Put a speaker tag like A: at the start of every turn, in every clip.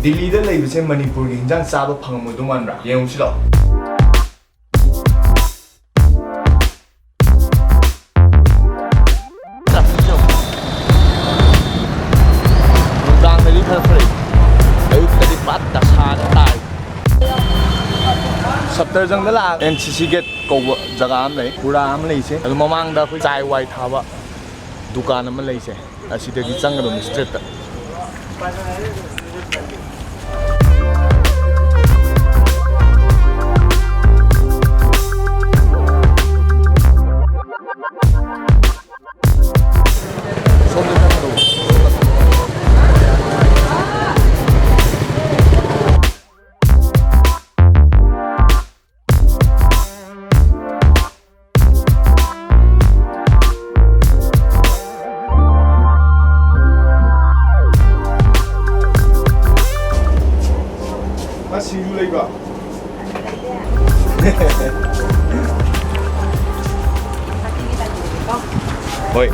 A: दिल्लीदा लेबसे मणिपुर की हिंजांग चाबा फंगमोदो मानब्रा येंगुसिलो नुदांगदि खर फरे अयुक्तदि पात्ता साना ताई सप्तरजंगदा ला एनसीसी गेट कौबा जगह आम लई पुरा आम लईसे अदु ममांगदा अखोय चाय वाई थाबा दुकान अमा लईसे असिदगी चंगदो स्ट्रीट ता सिंजू लेगा होय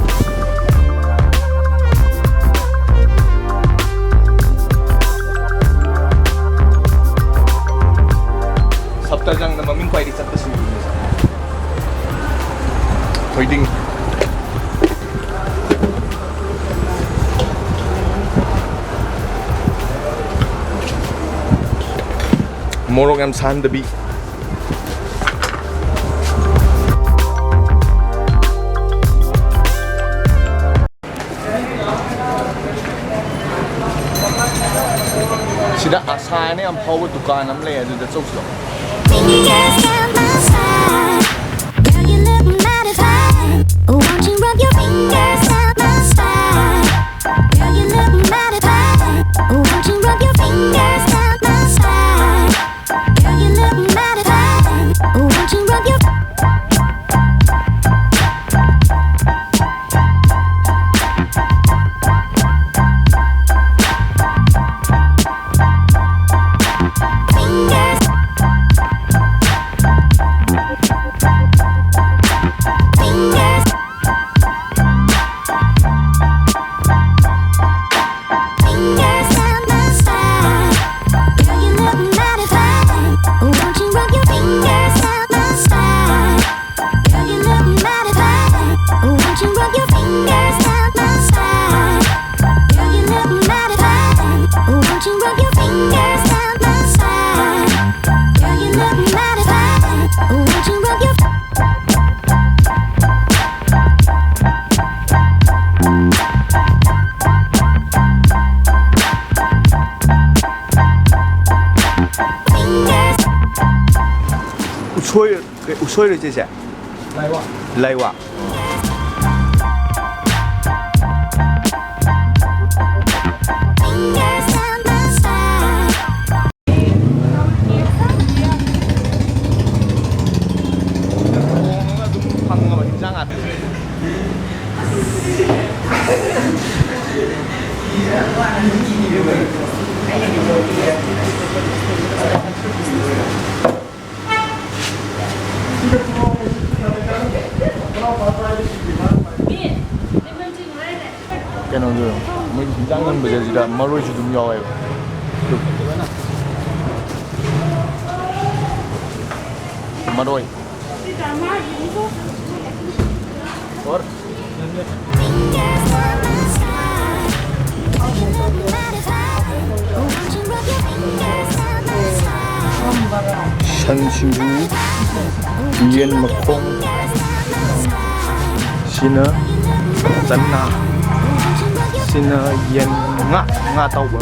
A: सप्तरजंग मम्मी क्वाइटी चत्ता सिंजू होइडिंग मोरोग एम सानदबी सिदा आसाने हम फाव दुकान हम ले अदुदा चौसलो उछोय रे जेसे लाइवा लाइवा 그냥 뭐 긴장은 뭐지다 머리도 좀 야와요. 머리. और 산신주 이엔 먹콩 시나 짠나 시나 이엔 nga tàu bờ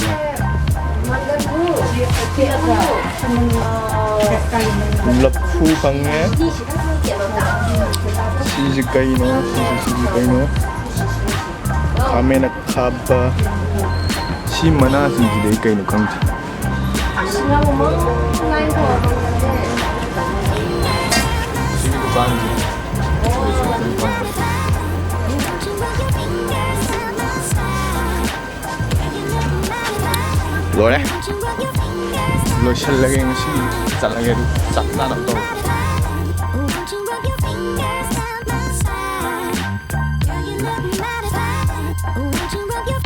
A: lập phu phăng nghe si cây nó kamena khaba si mana si đấy cây nó không rồi đấy rồi chân lagi ngasi chặt lagi đi chặt ra làm tôi
B: Oh